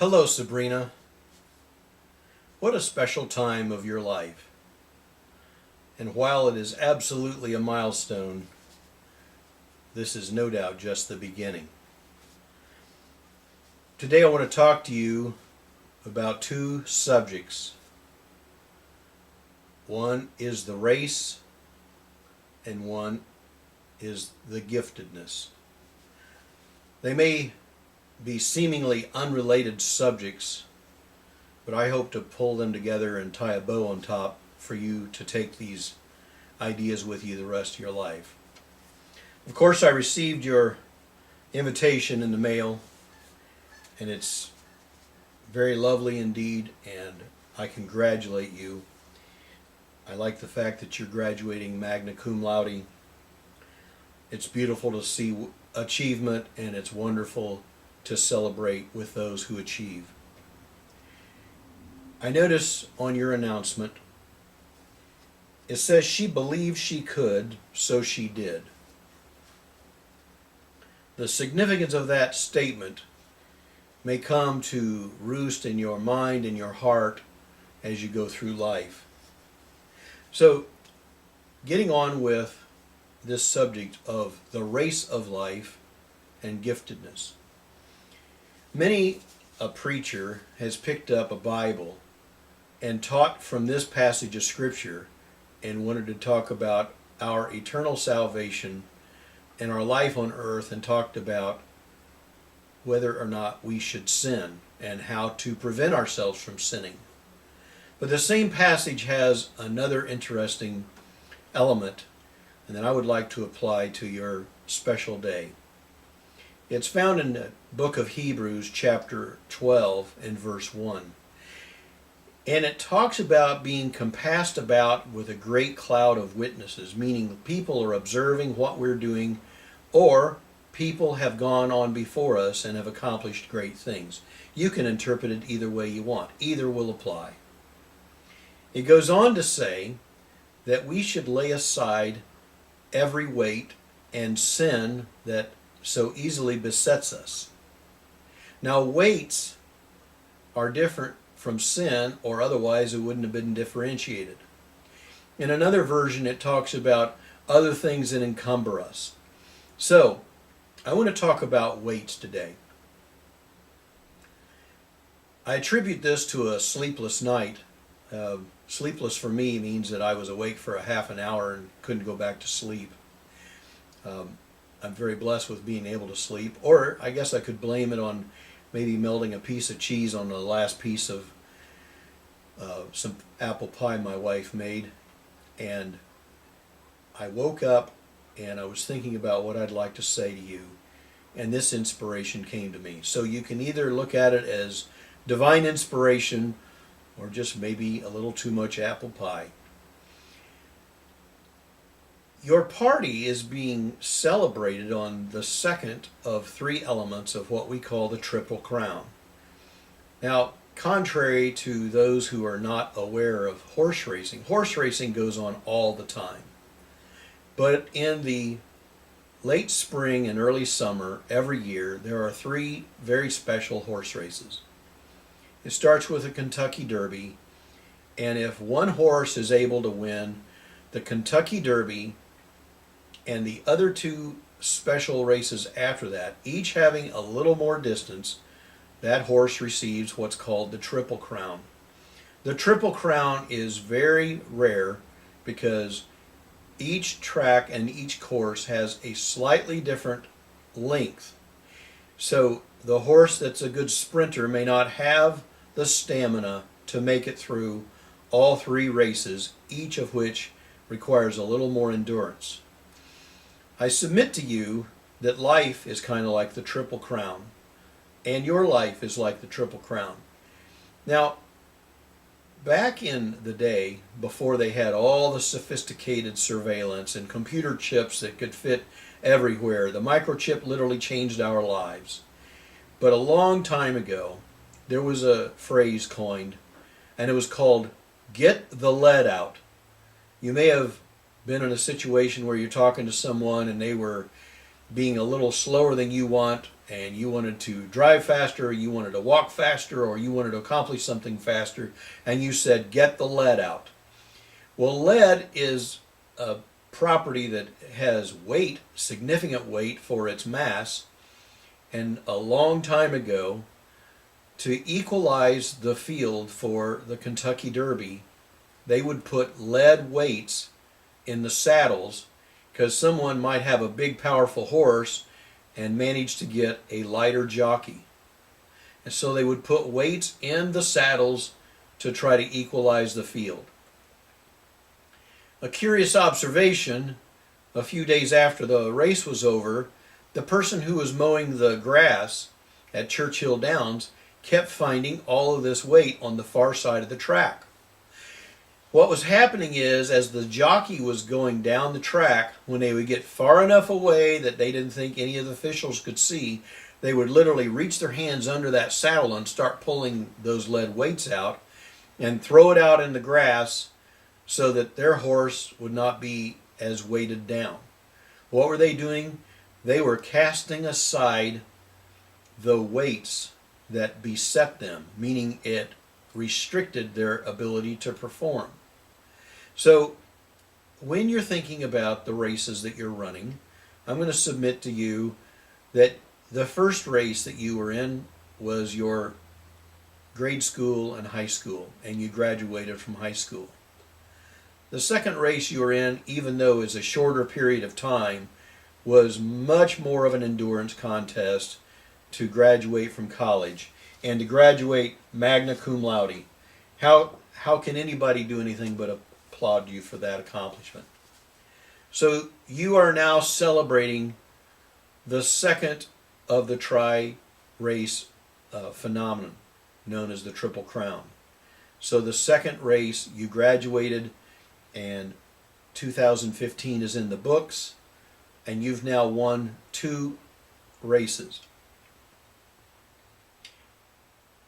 Hello, Sabrina. What a special time of your life. And while it is absolutely a milestone, this is no doubt just the beginning. Today I want to talk to you about two subjects. One is the race, and one is the giftedness. They may be seemingly unrelated subjects, but I hope to pull them together and tie a bow on top for you to take these ideas with you the rest of your life. Of course, I received your invitation in the mail, and it's very lovely indeed, and I congratulate you. I like the fact that you're graduating magna cum laude. It's beautiful to see achievement, and it's wonderful to celebrate with those who achieve. I notice on your announcement, it says she believed she could, so she did. The significance of that statement may come to roost in your mind and your heart as you go through life. So, getting on with this subject of the race of life and giftedness. Many a preacher has picked up a Bible and taught from this passage of Scripture and wanted to talk about our eternal salvation and our life on earth, and talked about whether or not we should sin and how to prevent ourselves from sinning. But the same passage has another interesting element, and that I would like to apply to your special day. It's found in the book of Hebrews, chapter 12, and verse 1. And it talks about being compassed about with a great cloud of witnesses, meaning people are observing what we're doing, or people have gone on before us and have accomplished great things. You can interpret it either way you want. Either will apply. It goes on to say that we should lay aside every weight and sin that so easily besets us. Now, weights are different from sin, or otherwise it wouldn't have been differentiated. In another version, it talks about other things that encumber us. So, I want to talk about weights today. I attribute this to a sleepless night. Sleepless for me means that I was awake for a half an hour and couldn't go back to sleep. I'm very blessed with being able to sleep, or I guess I could blame it on maybe melting a piece of cheese on the last piece of some apple pie my wife made. And I woke up and I was thinking about what I'd like to say to you, and this inspiration came to me. So you can either look at it as divine inspiration or just maybe a little too much apple pie. Your party is being celebrated on the second of three elements of what we call the Triple Crown. Now, contrary to those who are not aware of horse racing goes on all the time. But in the late spring and early summer every year, there are three very special horse races. It starts with the Kentucky Derby, and if one horse is able to win the Kentucky Derby and the other two special races after that, each having a little more distance, that horse receives what's called the Triple Crown. The Triple Crown is very rare because each track and each course has a slightly different length. So the horse that's a good sprinter may not have the stamina to make it through all three races, each of which requires a little more endurance. I submit to you that life is kind of like the Triple Crown, and your life is like the Triple Crown. Now, back in the day, before they had all the sophisticated surveillance and computer chips that could fit everywhere, the microchip literally changed our lives. But a long time ago, there was a phrase coined, and it was called, "Get the lead out." You may have been in a situation where you're talking to someone and they were being a little slower than you want, and you wanted to drive faster, or you wanted to walk faster, or you wanted to accomplish something faster, and you said, get the lead out. Well, lead is a property that has weight, significant weight for its mass, and a long time ago, to equalize the field for the Kentucky Derby, they would put lead weights in the saddles, because someone might have a big powerful horse and manage to get a lighter jockey. And so they would put weights in the saddles to try to equalize the field. A curious observation, a few days after the race was over, the person who was mowing the grass at Churchill Downs kept finding all of this weight on the far side of the track. What was happening is, as the jockey was going down the track, when they would get far enough away that they didn't think any of the officials could see, they would literally reach their hands under that saddle and start pulling those lead weights out and throw it out in the grass so that their horse would not be as weighted down. What were they doing? They were casting aside the weights that beset them, meaning it restricted their ability to perform. So when you're thinking about the races that you're running, I'm going to submit to you that the first race that you were in was your grade school and high school, and you graduated from high school. The second race you were in, even though it's a shorter period of time, was much more of an endurance contest to graduate from college, and to graduate magna cum laude. How can anybody do anything but applaud you for that accomplishment? So you are now celebrating the second of the tri-race phenomenon known as the Triple Crown. So the second race, you graduated, and 2015 is in the books, and you've now won 2 races.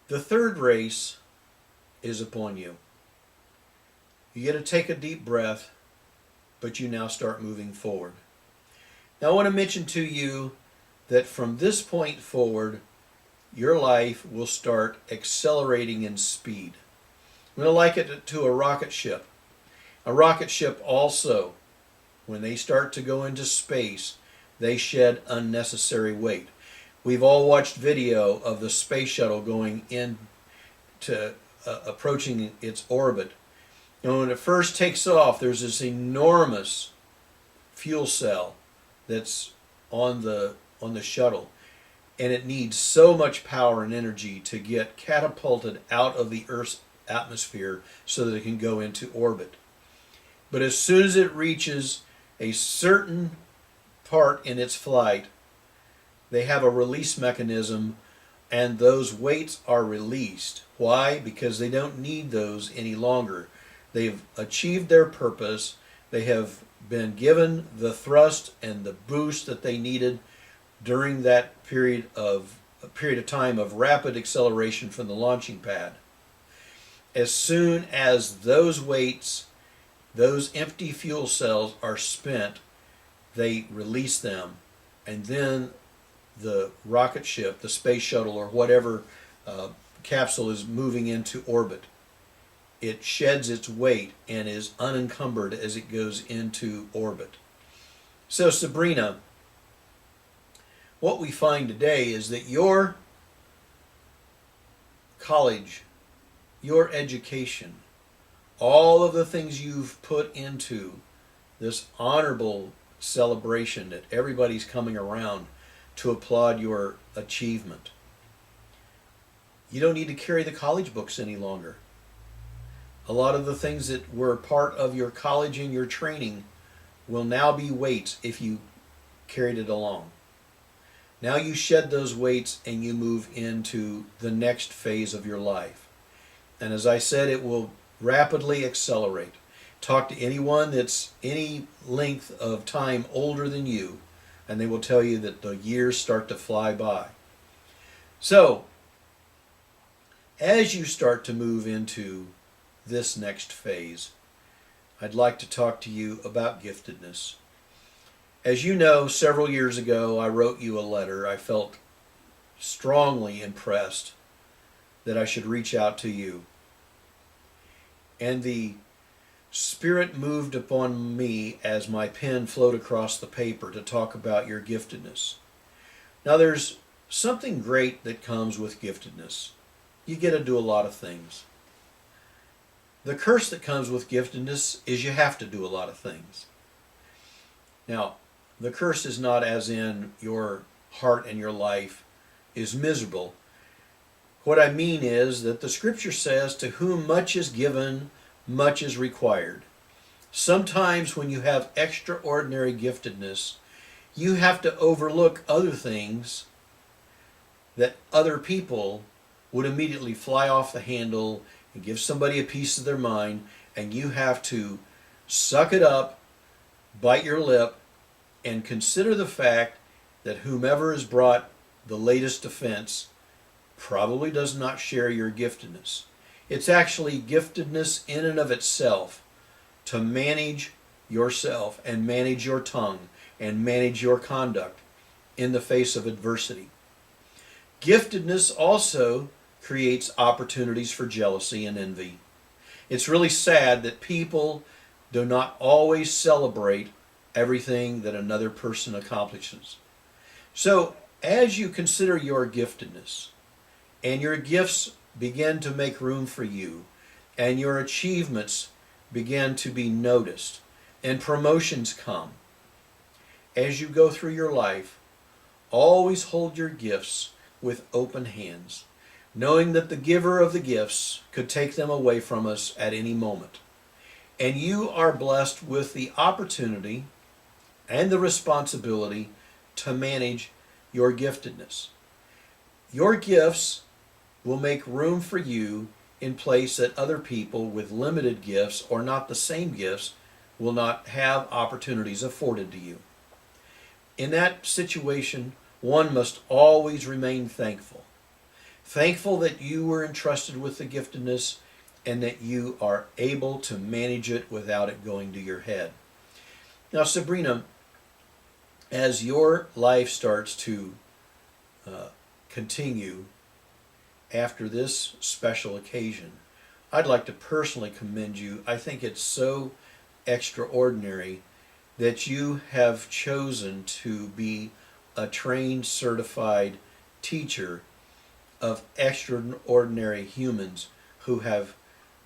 The third race is upon you. You get to take a deep breath, but you now start moving forward. Now I want to mention to you that from this point forward, your life will start accelerating in speed. I'm going to liken it to a rocket ship. A rocket ship also, when they start to go into space, they shed unnecessary weight. We've all watched video of the space shuttle going into approaching its orbit. And when it first takes off, there's this enormous fuel cell that's on the shuttle, and it needs so much power and energy to get catapulted out of the Earth's atmosphere so that it can go into orbit. But as soon as it reaches a certain part in its flight, they have a release mechanism, and those weights are released. Why? Because they don't need those any longer. They've achieved their purpose. They have been given the thrust and the boost that they needed during that period of time of rapid acceleration from the launching pad. As soon as those weights, those empty fuel cells are spent, they release them, and then the rocket ship, the space shuttle, or whatever capsule is moving into orbit, it sheds its weight and is unencumbered as it goes into orbit. So Sabrina, what we find today is that your college, your education, all of the things you've put into this honorable celebration that everybody's coming around to applaud your achievement. You don't need to carry the college books any longer. A lot of the things that were part of your college and your training will now be weights if you carried it along. Now you shed those weights and you move into the next phase of your life. And as I said, it will rapidly accelerate. Talk to anyone that's any length of time older than you, and they will tell you that the years start to fly by. So, as you start to move into this next phase, I'd like to talk to you about giftedness. As you know, several years ago, I wrote you a letter. I felt strongly impressed that I should reach out to you. And the Spirit moved upon me as my pen flowed across the paper to talk about your giftedness. Now, there's something great that comes with giftedness. You get to do a lot of things. The curse that comes with giftedness is you have to do a lot of things. Now, the curse is not as in your heart and your life is miserable. What I mean is that the Scripture says, to whom much is given, much is required. Sometimes when you have extraordinary giftedness, you have to overlook other things that other people would immediately fly off the handle and give somebody a piece of their mind, and you have to suck it up, bite your lip, and consider the fact that whomever has brought the latest offense probably does not share your giftedness. It's actually giftedness in and of itself to manage yourself and manage your tongue and manage your conduct in the face of adversity. Giftedness also creates opportunities for jealousy and envy. It's really sad that people do not always celebrate everything that another person accomplishes. So, as you consider your giftedness, and your gifts begin to make room for you, and your achievements begin to be noticed, and promotions come, as you go through your life, always hold your gifts with open hands, knowing that the giver of the gifts could take them away from us at any moment. And you are blessed with the opportunity and the responsibility to manage your giftedness. Your gifts will make room for you in place that other people with limited gifts or not the same gifts will not have opportunities afforded to you. In that situation, one must always remain thankful. Thankful that you were entrusted with the giftedness and that you are able to manage it without it going to your head. Now, Sabrina, as your life starts to continue after this special occasion, I'd like to personally commend you. I think it's so extraordinary that you have chosen to be a trained, certified teacher of extraordinary humans who have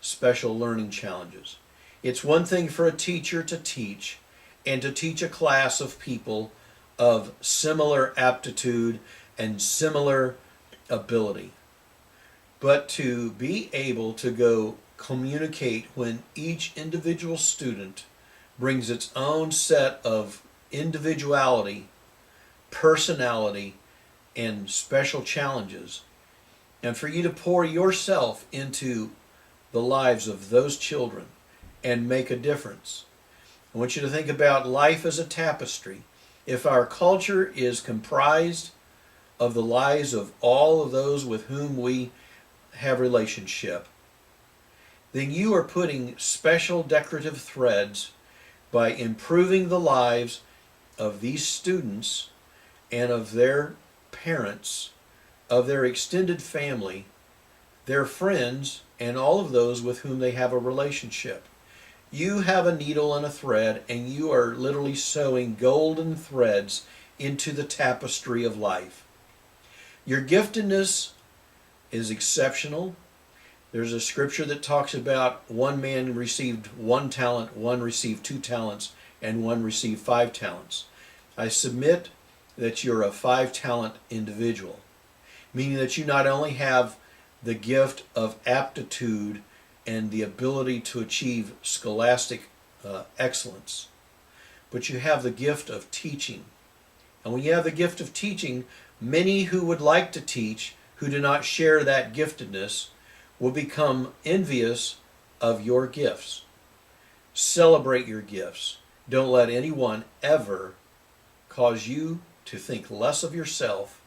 special learning challenges. It's one thing for a teacher to teach and to teach a class of people of similar aptitude and similar ability. But to be able to go communicate when each individual student brings its own set of individuality, personality, and special challenges, and for you to pour yourself into the lives of those children and make a difference. I want you to think about life as a tapestry. If our culture is comprised of the lives of all of those with whom we have relationship, then you are putting special decorative threads by improving the lives of these students and of their parents, of their extended family, their friends, and all of those with whom they have a relationship. You have a needle and a thread, and you are literally sewing golden threads into the tapestry of life. Your giftedness is exceptional. There's a scripture that talks about one man received 1 talent, one received 2 talents, and one received 5 talents. I submit that you're a 5-talent individual, meaning that you not only have the gift of aptitude and the ability to achieve scholastic excellence, but you have the gift of teaching. And when you have the gift of teaching, many who would like to teach, who do not share that giftedness, will become envious of your gifts. Celebrate your gifts. Don't let anyone ever cause you to think less of yourself,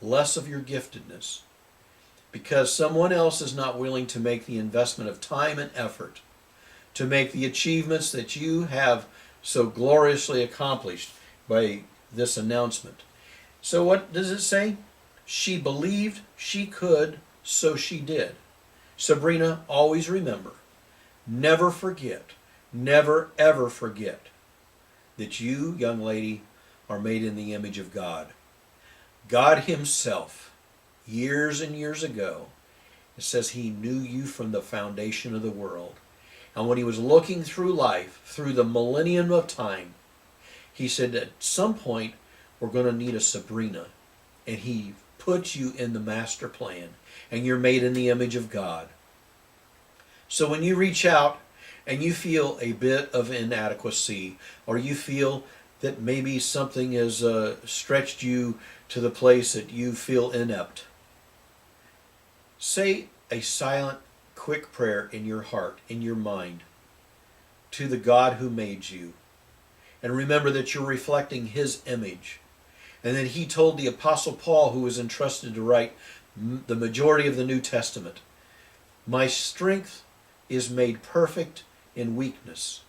less of your giftedness, because someone else is not willing to make the investment of time and effort to make the achievements that you have so gloriously accomplished. by this announcement. So what does it say? She believed she could, so she did. Sabrina, always remember, never forget, never ever forget that you, young lady, are made in the image of God. God Himself, years and years ago, it says He knew you from the foundation of the world. And when He was looking through life, through the millennium of time, He said at some point we're going to need a Sabrina. And He puts you in the master plan. And you're made in the image of God. So when you reach out and you feel a bit of inadequacy, or you feel that maybe something has stretched you to the place that you feel inept, say a silent, quick prayer in your heart, in your mind, to the God who made you. And remember that you're reflecting His image. And then He told the Apostle Paul, who was entrusted to write the majority of the New Testament, my strength is made perfect in weakness.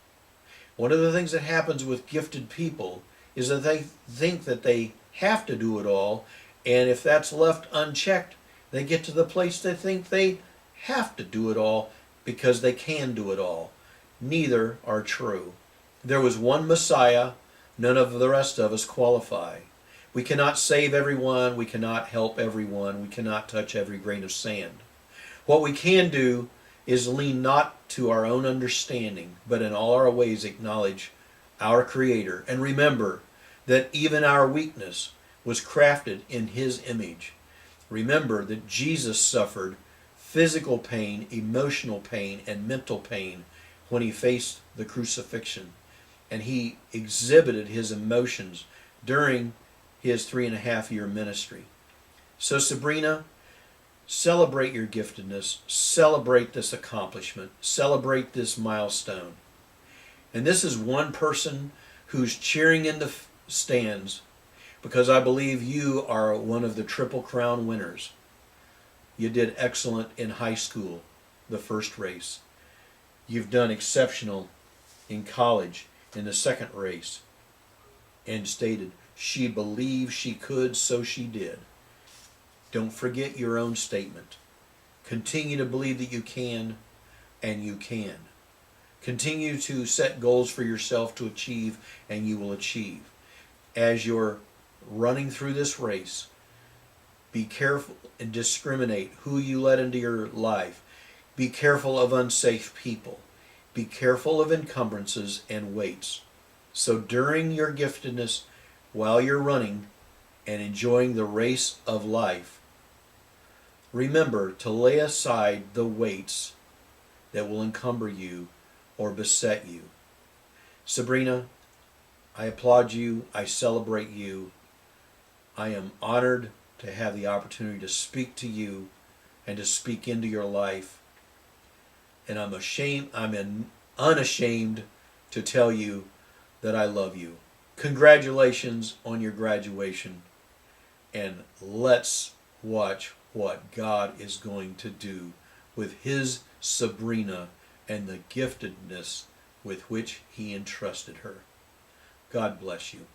One of the things that happens with gifted people is that they think that they have to do it all, and if that's left unchecked, they get to the place they think they have to do it all because they can do it all. Neither are true. There was one Messiah, none of the rest of us qualify. We cannot save everyone, we cannot help everyone, we cannot touch every grain of sand. What we can do is lean not to our own understanding, but in all our ways acknowledge our Creator. And remember that even our weakness was crafted in His image. Remember that Jesus suffered physical pain, emotional pain, and mental pain when He faced the crucifixion. And He exhibited His emotions during His 3.5-year ministry. So Sabrina, celebrate your giftedness, celebrate this accomplishment, celebrate this milestone. And this is one person who's cheering in the stands because I believe you are one of the Triple Crown winners. You did excellent in high school, the first race. You've done exceptional in college in the second race, and stated she believed she could, so she did. Don't forget your own statement. Continue to believe that you can, and you can. Continue to set goals for yourself to achieve, and you will achieve. As you're running through this race, be careful and discriminate who you let into your life. Be careful of unsafe people. Be careful of encumbrances and weights. So during your giftedness, while you're running and enjoying the race of life, remember to lay aside the weights that will encumber you or beset you. Sabrina, I applaud you. I celebrate you. I am honored to have the opportunity to speak to you and to speak into your life. And I'm unashamed to tell you that I love you. Congratulations on your graduation. And let's watch what God is going to do with His Sabrina and the giftedness with which He entrusted her. God bless you.